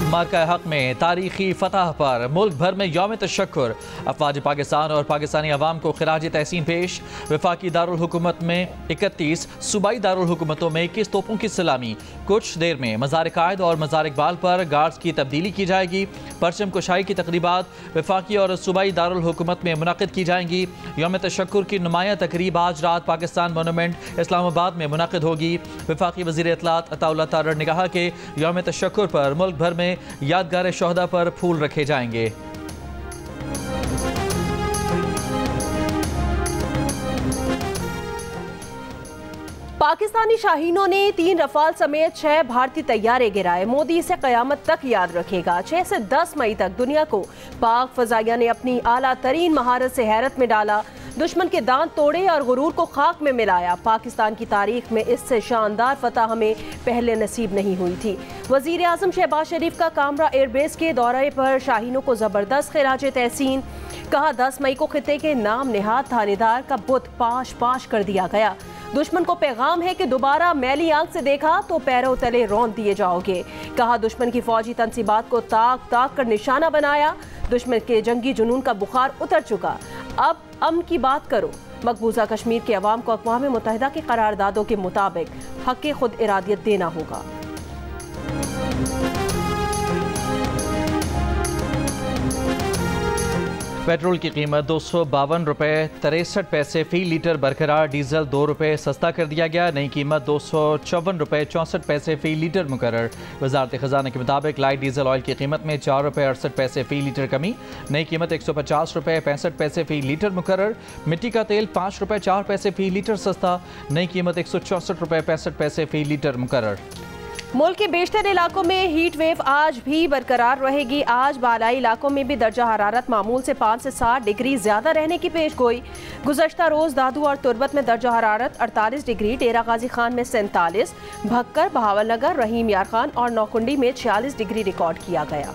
मार्का हक में तारीखी फतह पर मुल्क भर में यौम तशक्कुर। अफवाज पाकिस्तान और पाकिस्तानी अवाम को खिराज तहसीन पेश। वफाकी दारुल हुकूमत में 31, सूबाई दारुल हुकूमतों में 21 तोपों की सलामी। कुछ देर में मज़ार कायद और मज़ार इकबाल पर गार्ड्स की तब्दीली की जाएगी। परचम कुशाई की तकरीबात वफाकी और सूबाई दारुल हुकूमत में मुनक़िद की जाएंगी। यौम तशक्कुर की नुमाया तकरीब आज रात पाकिस्तान मोनूमेंट इस्लामाबाद में मुनक़िद होगी। वफाकी वज़ीर इत्तलात अताउल्लाह तारड़ ने कहा कि यौम तशक्कुर पर मुल्क भर में यादगार शोहदा पर फूल रखे जाएंगे। पाकिस्तानी शाहीनों ने 3 रफाल समेत 6 भारतीय तैयारे गिराए। मोदी इसे कयामत तक याद रखेगा। 6 से 10 मई तक दुनिया को पाक फजाइया ने अपनी आला तरीन महारत से हैरत में डाला। दुश्मन के दांत तोड़े और गुरूर को खाक में मिलाया। पाकिस्तान की तारीख में इससे शानदार फतह हमें पहले नसीब नहीं हुई थी। वजीर आजम शहबाज शरीफ का कामरा एयरबेस के दौरे पर शाहीनों को जबरदस्त खिराज तहसीन। कहा 10 मई को खिते के नाम निहाद थानेदार का बुत पाश पाश कर दिया गया। दुश्मन को पैगाम है कि दोबारा मैली आंख से देखा तो पैरों तले रौंद दिए जाओगे। कहा दुश्मन की फौजी तंसीबात को ताक ताक कर निशाना बनाया। दुश्मन के जंगी जुनून का बुखार उतर चुका। अब अमन की बात करो। मकबूजा कश्मीर के अवाम को अक़वाम मुत्तहिदा की करारदादों के मुताबिक हक़ खुद इरादियत देना होगा। पेट्रोल की कीमत 252 रुपये 63 पैसे फ़ी लीटर बरकरार। डीजल 2 रुपये सस्ता कर दिया गया। नई कीमत 254 रुपये 64 पैसे फ़ी लीटर मुकर्रर। वजारत ख़जाना के मुताबिक लाइट डीजल ऑयल की कीमत में 4 रुपये 68 पैसे फ़ी लीटर कमी। नई कीमत 150 रुपये 65 पैसे फ़ी लीटर मुकर्रर। मिट्टी का तेल 5 रुपये 4 पैसे फ़ी लीटर सस्ता। नई कीमत 164 रुपये 65 पैसे फ़ी लीटर मुकर्रर। मुल्क के बेशतर इलाकों में हीट वेव आज भी बरकरार रहेगी। आज बालाई इलाकों में भी दर्जा हरारत मामूल से 5 से 7 डिग्री ज्यादा रहने की पेशगोई। गुज़श्ता रोज दादू और तुरबत में दर्जा हरारत 48 डिग्री, डेरा गाजी खान में 47, भक्कर, बहावलनगर, रहीम यार खान और नौकुंडी में 46 डिग्री रिकॉर्ड किया गया।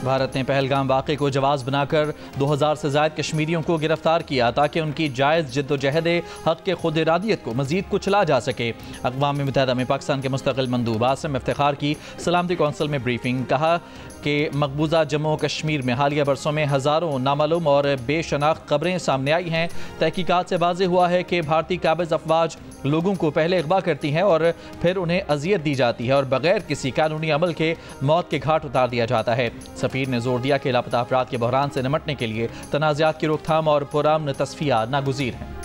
भारत ने पहलगाम वाक़े को जवाज़ बनाकर 2000 से ज़ायद कश्मीरियों को गिरफ्तार किया ताकि उनकी जायज़ जद्दोजहद हक़ के खुद इरादियत को मज़ीद कुचला जा सके। अक़वाम मुत्तहिदा में पाकिस्तान के मुस्तक़िल मंदूब आसिम इफ्तिखार की सलामती कौंसिल में ब्रीफिंग। कहा कि मकबूजा जम्मू कश्मीर में हालिया बरसों में हज़ारों नामालूम और बेशनाख्त खबरें सामने आई हैं। तहकीकात से वाज़ेह हुआ है कि भारतीय काबिज़ अफवाज लोगों को पहले अगवा करती हैं और फिर उन्हें अजियत दी जाती है और बगैर किसी कानूनी अमल के मौत के घाट उतार दिया जाता है। सफ़ीर ने जोर दिया कि लापता अफराद के बहरान से निमटने के लिए तनाज़ात की रोकथाम और पुरअमन तस्फिया नागुज़ीर हैं।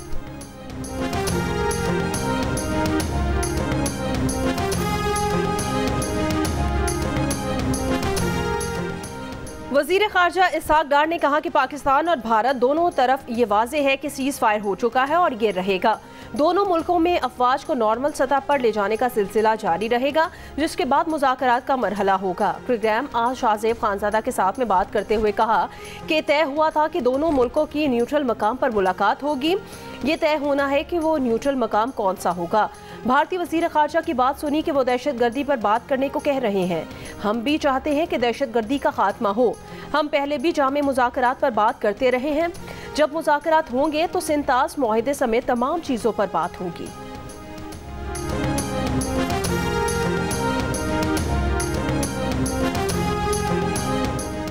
वज़ीर ख़ारजा इसहाक़ डार ने कहा कि पाकिस्तान और भारत दोनों तरफ ये वाज़े है कि सीज़ फायर हो चुका है और ये रहेगा। दोनों मुल्कों में अफवाज को नॉर्मल सतह पर ले जाने का सिलसिला जारी रहेगा, जिसके बाद मुज़ाकरात का मरहला होगा। प्रोग्राम आज शाहज़ेब खानज़ादा के साथ में बात करते हुए कहा कि तय हुआ था कि दोनों मुल्कों की न्यूट्रल मकाम पर मुलाकात होगी। ये तय होना है कि वो न्यूट्रल मकाम कौन सा होगा। भारतीय वज़ीर ख़ारजा की बात सुनी कि वो दहशत गर्दी पर बात करने को कह रहे हैं। हम भी चाहते हैं कि दहशत गर्दी का खात्मा हो। हम पहले भी जामे मुज़ाकरात पर बात करते रहे हैं। जब मुज़ाकरात होंगे तो सिंतास मुआहिदे समेत तमाम चीज़ों पर बात होगी।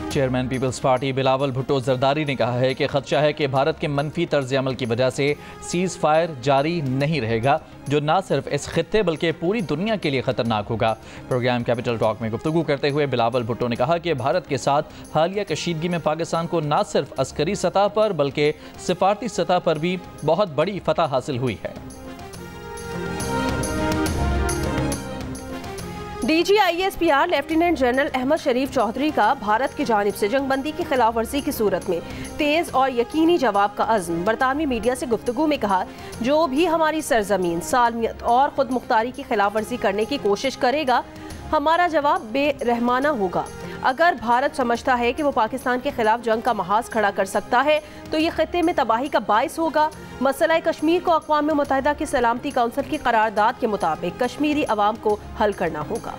Chairman People's Party Bilawal Bhutto Zardari ने कहा है कि खदशा है कि भारत के मनफी तर्ज अमल की वजह से सीज़ फायर जारी नहीं रहेगा, जो न सिर्फ इस खित्ते बल्कि पूरी दुनिया के लिए ख़तरनाक होगा। प्रोग्राम कैपिटल टॉक में गुफ्तगू करते हुए बिलावल भुट्टो ने कहा कि भारत के साथ हालिया कशीदगी में पाकिस्तान को न सिर्फ अस्करी सतह पर बल्कि सिफारती सतह पर भी बहुत बड़ी फतह हासिल हुई है। DGISPR लेफ्टिनेंट जनरल अहमद शरीफ चौधरी का भारत की जानिब से जंगबंदी की खिलाफ वर्जी की सूरत में तेज़ और यकीनी जवाब का अज़्म। बरतानवी मीडिया से गुफ्तगू में कहा, जो भी हमारी सरजमीन, सालमियत और खुद मुख्तारी की खिलाफ वर्जी करने की कोशिश करेगा, हमारा जवाब बेरहमाना होगा। अगर भारत समझता है कि वो पाकिस्तान के खिलाफ जंग का महाज खड़ा कर सकता है तो ये खित्ते में तबाही का बाइस होगा। मसला कश्मीर को अक़वाम मुत्तहिदा की सलामती काउंसिल की करारदाद के मुताबिक कश्मीरी अवाम को हल करना होगा।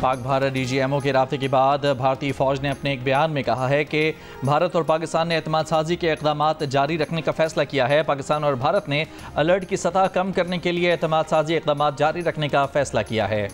पाक भारत DGMO के राब्ते के बाद भारतीय फ़ौज ने अपने एक बयान में कहा है कि भारत और पाकिस्तान ने एतमाद साजी के इक़दामात जारी रखने का फैसला किया है। पाकिस्तान और भारत ने अलर्ट की सतह कम करने के लिए एतमाद साजी इक़दामात जारी रखने का फैसला किया है।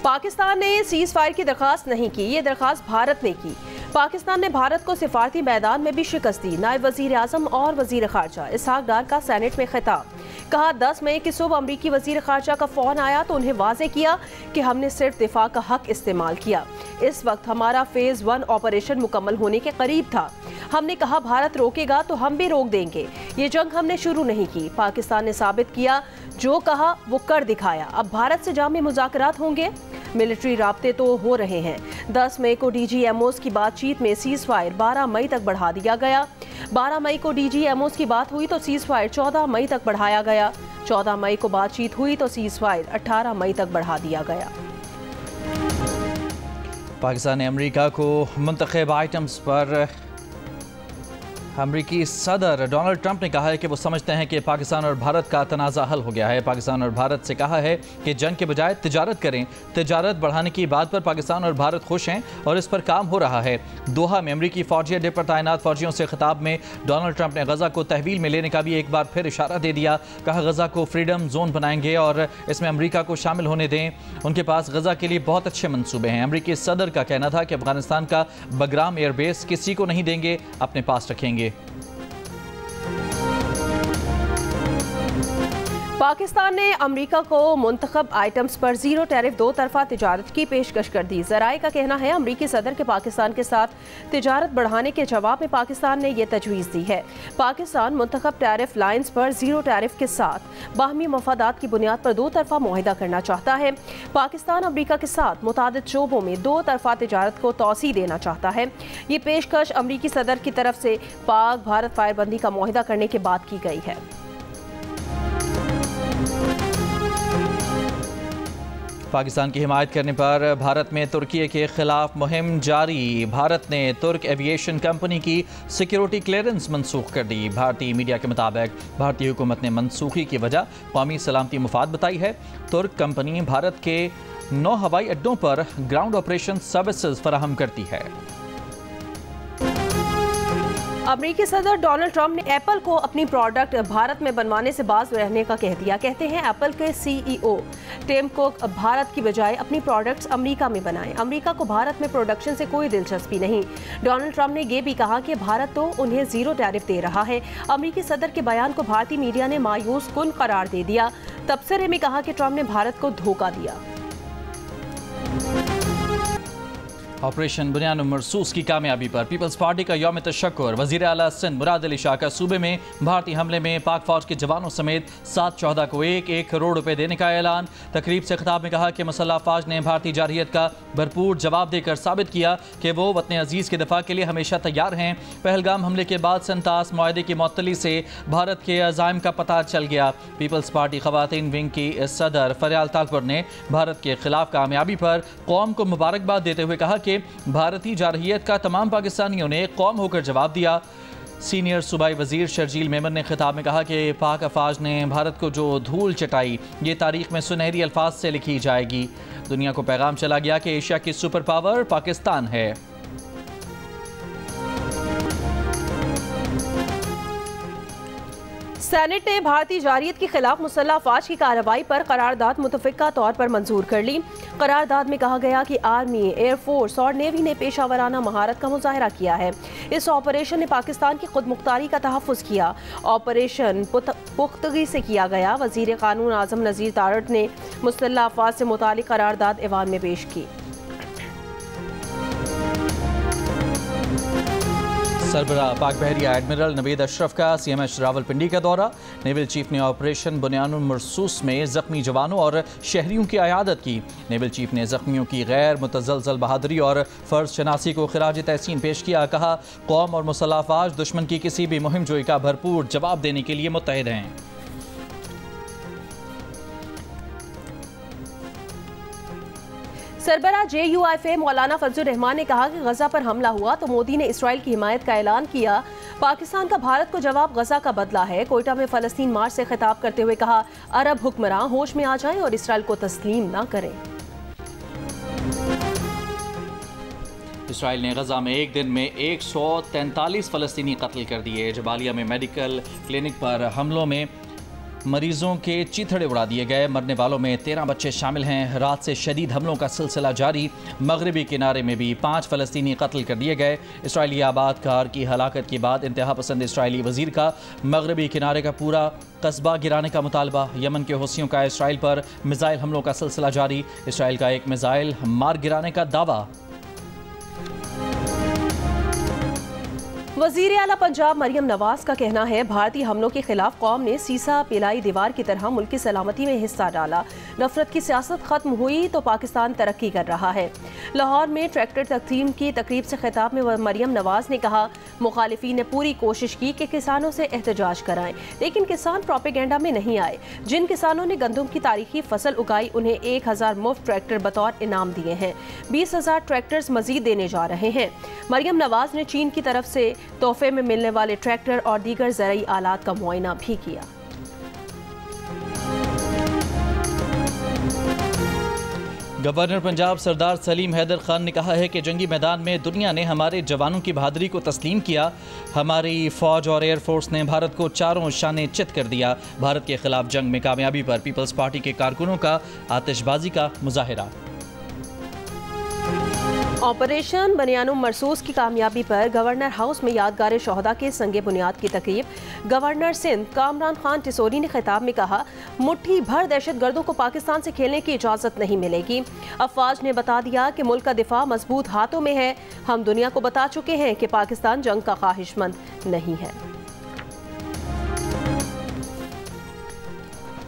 पाकिस्तान ने सीज़ फायर की दरख्वास्त नहीं की, ये दरख्वास्त भारत ने की। पाकिस्तान ने भारत को सिफारती मैदान में भी शिकस्त दी। नायब वज़ीर आज़म और वज़ीर ख़ारजा इसहाक डार का सेनेट में खिताब, कहा 10 मई की सुबह अमरीकी वज़ीर ख़ारजा का फ़ोन आया तो उन्हें वाज़े किया कि हमने सिर्फ दिफा का हक इस्तेमाल किया। इस वक्त हमारा फ़ेज़ 1 ऑपरेशन मुकम्मल होने के करीब था। हमने कहा भारत रोकेगा तो हम भी रोक देंगे। ये जंग हमने शुरू नहीं की। पाकिस्तान ने साबित किया, जो कहा वो कर दिखाया। अब भारत से जामी मुज़ाकरात होंगे। मिलिट्री राब्ते तो हो रहे हैं। 10 मई को DGMOs की बातचीत में सीज़ फायर 12 मई तक बढ़ा दिया गया। 12 मई को DGMOs की बात हुई तो सीज़ फायर 14 मई तक बढ़ाया गया। 14 मई को बातचीत हुई तो सीज़ फायर 18 मई तक बढ़ा दिया गया। पाकिस्तान ने अमेरिका को मुंतखब आइटम्स पर अमरीकी सदर डोनाल्ड ट्रंप ने कहा है कि वो समझते हैं कि पाकिस्तान और भारत का तनाज़ा हल हो गया है। पाकिस्तान और भारत से कहा है कि जंग के बजाय तिजारत करें। तिजारत बढ़ाने की बात पर पाकिस्तान और भारत खुश हैं और इस पर काम हो रहा है। दोहा में अमरीकी फौजी अड्डे पर तैनात फौजियों से खिताब में डोनाल्ड ट्रंप ने गजा को तहवील में लेने का भी एक बार फिर इशारा दे दिया। कहा गजा को फ्रीडम जोन बनाएंगे और इसमें अमरीका को शामिल होने दें। उनके पास गजा के लिए बहुत अच्छे मंसूबे हैं। अमरीकी सदर का कहना था कि अफगानिस्तान का बगराम एयरबेस किसी को नहीं देंगे, अपने पास रखेंगे। पाकिस्तान ने अमेरिका को मुंतखब आइटम्स पर ज़ीरो टैरिफ दो तरफा तिजारत की पेशकश कर दी। ज़राए का कहना है अमरीकी सदर के पाकिस्तान के साथ तिजारत बढ़ाने के जवाब में पाकिस्तान ने यह तजवीज़ दी है। पाकिस्तान मुंतखब टैरिफ लाइन्स पर ज़ीरो टैरिफ के साथ बाहमी मफादात की बुनियाद पर दो तरफा मुआहिदा करना चाहता है। पाकिस्तान अमरीका के साथ मुतादिद शोबों में दो तरफा तिजारत को तोसी देना चाहता है। ये पेशकश अमरीकी सदर की तरफ से पाक भारत फायरबंदी का मुआहिदा करने के बाद की गई है। पाकिस्तान की हिमायत करने पर भारत में तुर्की के खिलाफ मुहिम जारी। भारत ने तुर्क एविएशन कंपनी की सिक्योरिटी क्लियरेंस मनसूख कर दी। भारतीय मीडिया के मुताबिक भारतीय हुकूमत ने मनसूखी की वजह कौमी सलामती मुफाद बताई है। तुर्क कंपनी भारत के 9 हवाई अड्डों पर ग्राउंड ऑपरेशन सर्विसेज फराहम करती है। अमेरिकी सदर डोनाल्ड ट्रंप ने एप्पल को अपनी प्रोडक्ट भारत में बनवाने से बाज रहने का कह दिया। कहते हैं एप्पल के CEO टिम कुक भारत की बजाय अपनी प्रोडक्ट्स अमेरिका में बनाएं। अमेरिका को भारत में प्रोडक्शन से कोई दिलचस्पी नहीं। डोनाल्ड ट्रंप ने यह भी कहा कि भारत तो उन्हें ज़ीरो टैरिफ दे रहा है। अमेरिकी सदर के बयान को भारतीय मीडिया ने मायूस कुन करार दे दिया। तबसरे में कहा कि ट्रंप ने भारत को धोखा दिया। ऑपरेशन बुनियान मरसूस की कामयाबी पर पीपल्स पार्टी का यौम तशक्कुर। वज़ीर आला सिंध मुराद अली शाह का सूबे में भारतीय हमले में पाक फौज के जवानों समेत 7-14 को 1-1 करोड़ रुपए देने का ऐलान। तकरीब से खिताब में कहा कि मुसल्लह फौज ने भारतीय जारहियत का भरपूर जवाब देकर साबित किया कि वो वतन अजीज़ के दफा के लिए हमेशा तैयार हैं। पहलगाम हमले के बाद संतास मुआहदे की मुअत्तली से भारत के अज़ाइम का पता चल गया। पीपल्स पार्टी ख़वातीन विंग की सदर फरियाल तालपुर ने भारत के खिलाफ कामयाबी पर कौम को मुबारकबाद देते हुए कहा कि भारतीय जारहियत का तमाम पाकिस्तानियों ने कौम होकर जवाब दिया। सीनियर सूबाई वजीर शर्जील मेमन ने खिताब में कहा कि पाक अफवाज ने भारत को जो धूल चटाई ये तारीख में सुनहरी अल्फाज से लिखी जाएगी। दुनिया को पैगाम चला गया कि एशिया की सुपर पावर पाकिस्तान है। सेनेट ने भारतीय जारहियत के खिलाफ मुसल्लह अफवाज की कार्रवाई पर करारदाद मुतफ़िका तौर पर मंजूर कर ली। करारदाद में कहा गया कि आर्मी, एयरफोर्स और नेवी ने पेशावराना महारत का मुजाहरा किया है। इस ऑपरेशन ने पाकिस्तान की खुद मुख्तारी का तहफ़्फ़ुज़ किया। ऑपरेशन पुख्तगी से किया गया। वज़ीर क़ानून आज़म नज़ीर तारड़ ने मुसल्लह अफवाज से मुतालिक करारदाद ऐवान में पेश की। सरबराह पाक बहरिया एडमिरल नवीद अशरफ का CMH रावलपिंडी का दौरा। नेवल चीफ ने ऑपरेशन बुनियानुल मरसूस में ज़ख्मी जवानों और शहरियों की अयादत की। नेवल चीफ ने ज़ख्मियों की गैर मुतज़लज़ल बहादुरी और फ़र्ज शनासी को खिराज तहसीन पेश किया। कहा कौम और मुसल्लह अफवाज दुश्मन की किसी भी मुहिम जोई का भरपूर जवाब देने के लिए मुत्तहिद हैं। सरबराह JUIFA मौलाना फजलुर रहमान ने कहा कि गजा पर हमला हुआ तो मोदी ने इसराइल की हिमायत का ऐलान किया। पाकिस्तान का भारत को जवाब गजा का बदला है। कोयटा में फलस्तीन मार्च से खिताब करते हुए कहा, अरब हुक्मरान होश में आ जाएं और इसराइल को तस्लीम ना करें। इसराइल ने गजा में एक दिन में 143 फलस्तीनी कत्ल कर दिए। जबालिया में मेडिकल क्लिनिक पर हमलों में मरीजों के चीथड़े उड़ा दिए गए। मरने वालों में 13 बच्चे शामिल हैं। रात से शदीद हमलों का सिलसिला जारी। मगरबी किनारे में भी 5 फलस्तीनी कत्ल कर दिए गए। इसराइली आबादकार की हलाकत के बाद इंतहा पसंद इसराइली वजीर का मगरबी किनारे का पूरा कस्बा गिराने का मुतालबा। यमन के हौसियों का इसराइल पर मिसाइल हमलों का सिलसिला जारी। इसराइल का एक मिसाइल मार गिराने का दावा। वज़ीर आला पंजाब मरियम नवाज का कहना है, भारतीय हमलों के खिलाफ कौम ने सीसा पिलाई दीवार की तरह मुल्क की सलामती में हिस्सा डाला। नफरत की सियासत खत्म हुई तो पाकिस्तान तरक्की कर रहा है। लाहौर में ट्रैक्टर तकसीम की तकरीब से खिताब में मरियम नवाज ने कहा, मुखालिफिन ने पूरी कोशिश की कि किसानों से एहतजाज कराएं, लेकिन किसान प्रोपेगेंडा में नहीं आए। जिन किसानों ने गंदम की तारीखी फसल उगाई उन्हें 1000 मुफ्त ट्रैक्टर बतौर इनाम दिए हैं। 20,000 ट्रैक्टर्स मजीद देने जा रहे हैं। मरियम नवाज ने चीन की तरफ से तोहफे में मिलने वाले ट्रैक्टर और दीगर ज़राई आलात का मुआयना भी किया। गवर्नर पंजाब सरदार सलीम हैदर खान ने कहा है कि जंगी मैदान में दुनिया ने हमारे जवानों की बहादुरी को तस्लीम किया। हमारी फौज और एयरफोर्स ने भारत को चारों शाने चित कर दिया। भारत के खिलाफ जंग में कामयाबी पर पीपल्स पार्टी के कारकुनों का आतिशबाजी का मुजाहिरा। ऑपरेशन बनियानुम मरसूस की कामयाबी पर गवर्नर हाउस में यादगार शोहदा के संगे बुनियाद की तकरीब। गवर्नर सिंध कामरान खान टिसोरी ने खिताब में कहा, मुट्ठी भर दहशतगर्दों को पाकिस्तान से खेलने की इजाज़त नहीं मिलेगी। अफवाज ने बता दिया कि मुल्क का दिफा मजबूत हाथों में है। हम दुनिया को बता चुके हैं कि पाकिस्तान जंग का ख्वाहिशमंद नहीं है।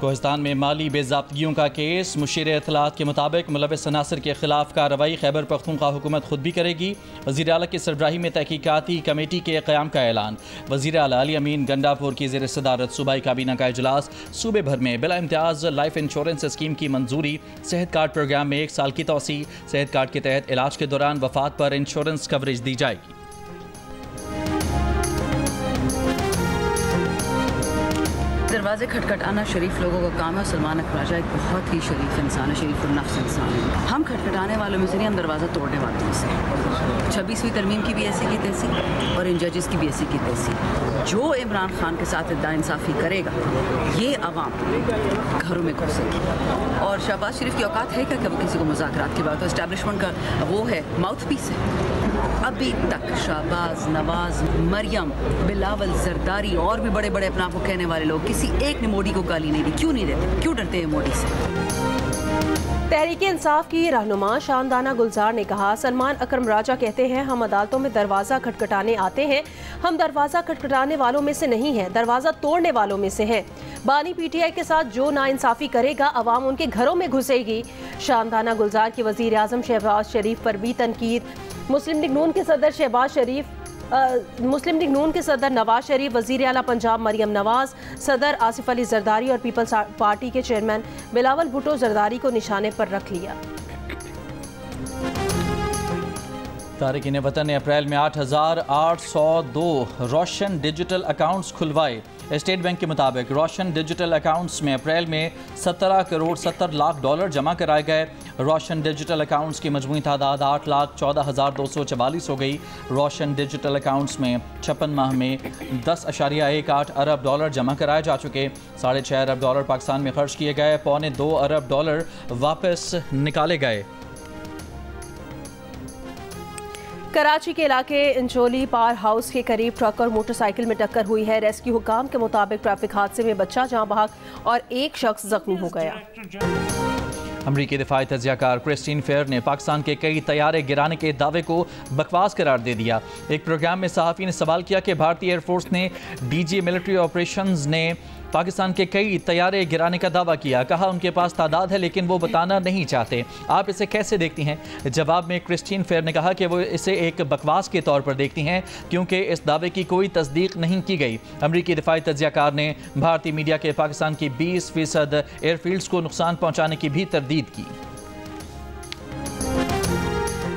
कोहिस्तान में माली बेज़ाब्तगियों का केस। मुशीर इत्तलात के मुताबिक मुलविस अनासर के खिलाफ कार्रवाई खैबर पख्तूनख्वा हुकूमत खुद भी करेगी। वज़ीर आला की सरबराही में तहकीकाती कमेटी के क़याम का ऐलान। वज़ीर आला अली अमीन गंडापुर की ज़ेर सदारत सूबाई काबीना का इजलास। सूबे भर में बिला इम्तियाज़ लाइफ इंश्योरेंस स्कीम की मंजूरी। सेहत कार्ड प्रोग्राम में 1 साल की तोसी। सेहत कार्ड के तहत इलाज के दौरान वफात पर इंश्योरेंस कवरेज दी जाएगी। दरवाजे खटखटाना शरीफ लोगों का काम है। सलमान अकबर एक बहुत ही शरीफ इंसान है, शरीफ नफ्स इंसान है। हम खटखटाने वालों में से नहीं, हम दरवाज़ा तोड़ने वालों में से। 26वीं तरमीम की भी ऐसी की तैसी और इन जजेस की भी ऐसी की तैसी। जो इमरान खान के साथ नाइंसाफ़ी करेगा, ये अवाम घरों में घुसेगी। और शहबाज शरीफ की औकात है क्या कि वो किसी को मुज़ाकरात की बात हो? इस्टेब्लिशमेंट का वो है, माउथ पीस है। अभी तक शहबाज, नवाज, मरियम, बिलावल, जरदारी और भी बड़े बड़े अपने आप को कहने वाले लोग, किसी एक ने मोदी को गाली नहीं दी। क्यों नहीं देते? क्यों डरते हैं मोदी से? तहरीक इंसाफ की रहनुमा शानदाना गुलजार ने कहा, सलमान अकरम राजा कहते हैं हम अदालतों में दरवाज़ा खटखटाने आते हैं। हम दरवाज़ा खटखटाने वालों में से नहीं हैं, दरवाज़ा तोड़ने वालों में से हैं। बानी पीटीआई के साथ जो नाइंसाफ़ी करेगा, अवाम उनके घरों में घुसेगी। शानदाना गुलजार की वज़ीर आज़म शहबाज शरीफ पर भी तनकीद। मुस्लिम लीग नून के सदर शहबाज शरीफ मुस्लिम लीग नून के सदर नवाज शरीफ, वज़ीर आला पंजाब मरियम नवाज, सदर आसिफ अली जरदारी और पीपल्स पार्टी के चेयरमैन बिलावल भुट्टो जरदारी को निशाने पर रख लिया। तारिकीन वतन ने अप्रैल में 8,802 रोशन डिजिटल अकाउंट्स खुलवाए। स्टेट बैंक के मुताबिक रोशन डिजिटल अकाउंट्स में अप्रैल में 17 करोड़ 70 लाख डॉलर जमा कराए गए। रोशन डिजिटल अकाउंट्स की मजमूई तादाद 8,14,244 हो गई। रोशन डिजिटल अकाउंट्स में 56 माह में 10.18 अरब डॉलर जमा कराए जा चुके। 6.5 अरब डॉलर पाकिस्तान में खर्च किए गए। 2.25 अरब डॉलर वापस निकाले गए। कराची के इलाके इंचोली पार हाउस के करीब ट्रक और मोटरसाइकिल में टक्कर हुई है। रेस्क्यू हुकाम के मुताबिक ट्रैफिक हादसे में बच्चा जाँ बहक और एक शख्स जख्मी हो गया। अमरीकी दिफाई तजियाकार क्रिस्टीन फेयर ने पाकिस्तान के कई तैयारे गिराने के दावे को बकवास करार दे दिया। एक प्रोग्राम में सहाफ़ी ने सवाल किया कि भारतीय एयरफोर्स ने डीजी मिलिट्री ऑपरेशंस ने पाकिस्तान के कई तैयारे गिराने का दावा किया। कहा उनके पास तादाद है लेकिन वो बताना नहीं चाहते। आप इसे कैसे देखती हैं? जवाब में क्रिस्टीन फेयर ने कहा कि वो इसे एक बकवास के तौर पर देखती हैं क्योंकि इस दावे की कोई तस्दीक नहीं की गई। अमरीकी दिफाई तजियाकार ने भारतीय मीडिया के पाकिस्तान की 20% एयरफील्ड्स को नुकसान पहुँचाने की भी तरदीद की।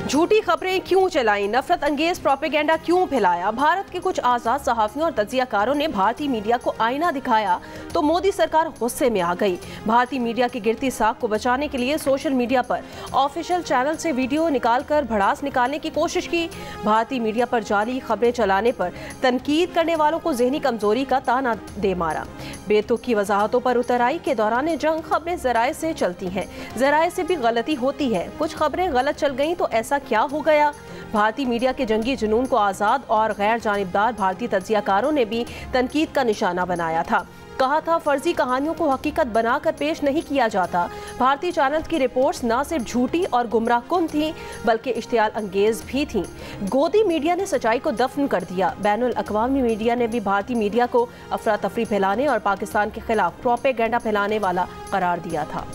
झूठी खबरें क्यों चलाई, नफरत अंगेज प्रोपेगेंडा क्यों फैलाया। भारत के कुछ आज़ाद सहाफ़ियों और तज्जियाकारों ने भारतीय मीडिया को आईना दिखाया तो मोदी सरकार गुस्से में आ गई। भारतीय मीडिया की गिरती साख को बचाने के लिए सोशल मीडिया पर ऑफिशियल चैनल से वीडियो निकालकर भड़ास निकालने की कोशिश की। भारतीय मीडिया पर जाली खबरें चलाने पर तनकीद करने वालों को ज़हनी कमजोरी का ताना दे मारा। बेतुकी वजाहतों पर उतर आई के दौरान जंग खबरें ज़राए से चलती हैं, ज़राए से भी गलती होती है। कुछ खबरें गलत चल गईं तो ऐसा क्या हो गया। भारतीय मीडिया के जंगी जुनून को आज़ाद और गैर जानिबदार भारतीय तज्जियाकारों ने भी तनकीद का निशाना बनाया था। कहा था फर्जी कहानियों को हकीकत बनाकर पेश नहीं किया जाता। भारतीय चैनल की रिपोर्ट्स न सिर्फ झूठी और गुमराहकुन थीं बल्कि इश्तियाल अंगेज भी थीं। गोदी मीडिया ने सच्चाई को दफन कर दिया। बैनुल अक़वामी मीडिया ने भी भारतीय मीडिया को अफरा तफरी फैलाने और पाकिस्तान के खिलाफ प्रोपेगेंडा फैलाने वाला करार दिया था।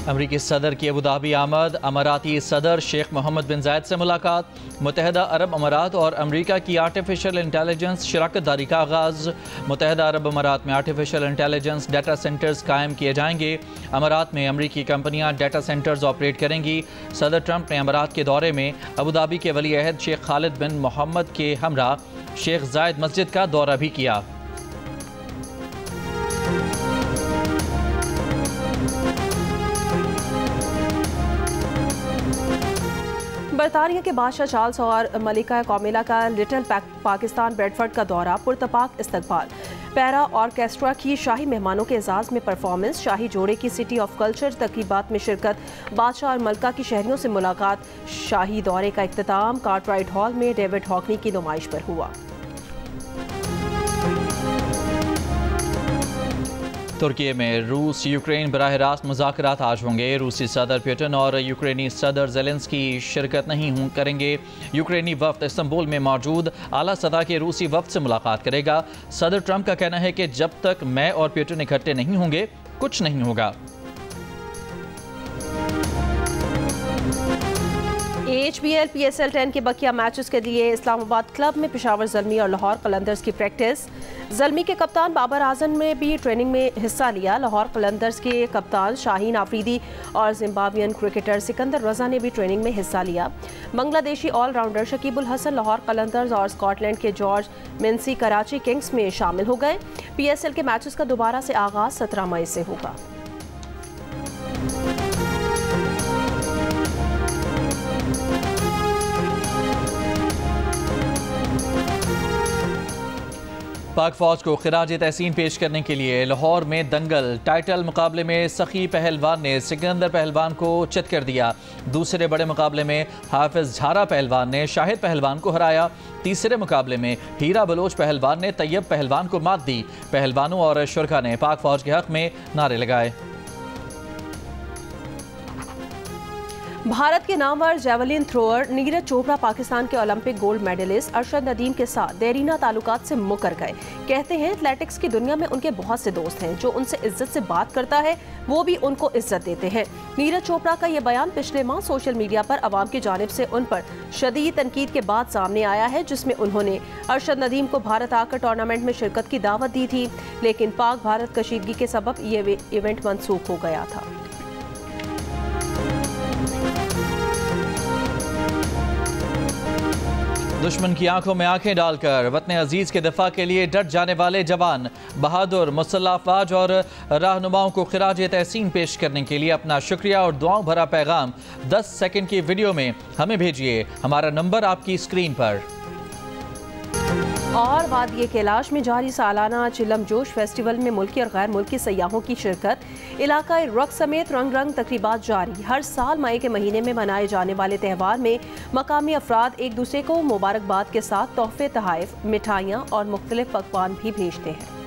अमरीकी सदर की अबूधाबी आमद, अमाराती सदर शेख मोहम्मद बिन जायद से मुलाकात, मुत्तहदा अरब अमारात और अमरीका की आर्टिफिशियल इंटेलिजेंस शराकत दारी का आगाज़। मुत्तहदा अरब अमारात में आर्टिफिशियल इंटेलिजेंस डाटा सेंटर्स कायम किए जाएंगे। अमारात में अमरीकी कंपनियां डाटा सेंटर्स ऑपरेट करेंगी। सदर ट्रंप ने अमारात के दौरे में अबूधाबी के वली अहद शेख खालिद बिन मोहम्मद के हमरा शेख जायद मस्जिद का दौरा भी किया। बरतानिया के बादशाह चार्ल्स और मलिका कामिला का लिटिल पाकिस्तान ब्रेडफर्ड का दौरा, पुरतपाक इस्तकबाल। पैरा ऑर्केस्ट्रा की शाही मेहमानों के एजाज़ में परफॉर्मेंस, शाही जोड़े की सिटी ऑफ कल्चर तकरीबात में शिरकत, बादशाह और मलका की शहरियों से मुलाकात। शाही दौरे का इख्तिताम कार्टराइट हॉल में डेविड हॉकनी की नुमाइश पर हुआ। तुर्की में रूस यूक्रेन बराह रास्त मुज़ाकरात आज होंगे। रूसी सदर पुतिन और यूक्रेनी सदर ज़ेलेंस्की शिरकत नहीं करेंगे। यूक्रेनी वफ़द इस्तांबुल में मौजूद आला सतह के रूसी वफ़द से मुलाकात करेगा। सदर ट्रंप का कहना है कि जब तक मैं और पुतिन इकट्ठे नहीं होंगे कुछ नहीं होगा। HBL PSL 10 के बकिया मैचेस के लिए इस्लामाबाद क्लब में पेशावर ज़ल्मी और लाहौर कलंदर्स की प्रैक्टिस। ज़ल्मी के कप्तान बाबर आजम ने भी ट्रेनिंग में हिस्सा लिया। लाहौर कलंदर्स के कप्तान शाहीन आफरीदी और जिम्बाब्वियन क्रिकेटर सिकंदर रजा ने भी ट्रेनिंग में हिस्सा लिया। बांग्लादेशी ऑलराउंडर शकीबुल हसन लाहौर कलंदर्स और स्कॉटलैंड के जॉर्ज मिन्सी कराची किंग्स में शामिल हो गए। PSL के मैचेस का दोबारा से आगाज 17 मई से होगा। पाक फौज को खिराज तहसीन पेश करने के लिए लाहौर में दंगल। टाइटल मुकाबले में सखी पहलवान ने सिकंदर पहलवान को चित कर दिया। दूसरे बड़े मुकाबले में हाफिज झारा पहलवान ने शाहिद पहलवान को हराया। तीसरे मुकाबले में हीरा बलोच पहलवान ने तैयब पहलवान को मात दी। पहलवानों और शुरका ने पाक फौज के हक में नारे लगाए। भारत के नामवर जैवलिन थ्रोअर नीरज चोपड़ा पाकिस्तान के Olympic gold medalist Arshad Nadeem के साथ देरीना ताल्लुकात से मुकर गए। कहते हैं एथलेटिक्स की दुनिया में उनके बहुत से दोस्त हैं। जो उनसे इज्जत से बात करता है वो भी उनको इज्जत देते हैं। नीरज चोपड़ा का ये बयान पिछले माह सोशल मीडिया पर अवाम की जानिब से उन पर शदीद तनकीद के बाद सामने आया है, जिसमें उन्होंने अरशद नदीम को भारत आकर टूर्नामेंट में शिरकत की दावत दी थी, लेकिन पाक भारत कशीदगी के सबब ये इवेंट मनसूख हो गया था। दुश्मन की आंखों में आंखें डालकर वतन अजीज के दफा के लिए डट जाने वाले जवान, बहादुर मुसल्लह अफवाज और रहनुमाओं को खिराज तहसीन पेश करने के लिए अपना शुक्रिया और दुआओं भरा पैगाम 10 सेकंड की वीडियो में हमें भेजिए। हमारा नंबर आपकी स्क्रीन पर। और वादिये कैलाश में जारी सालाना चिलम जोश फेस्टिवल में मुल्की और गैर मुल्की सयाहों की शिरकत। इलाकाई रक़्स समेत रंग रंग तकरीबात जारी। हर साल मई के महीने में मनाए जाने वाले त्यौहार में मकामी अफराद एक दूसरे को मुबारकबाद के साथ तोहफे, तोहफ़े, मिठाइयाँ और मुख्तलिफ पकवान भी भेजते हैं।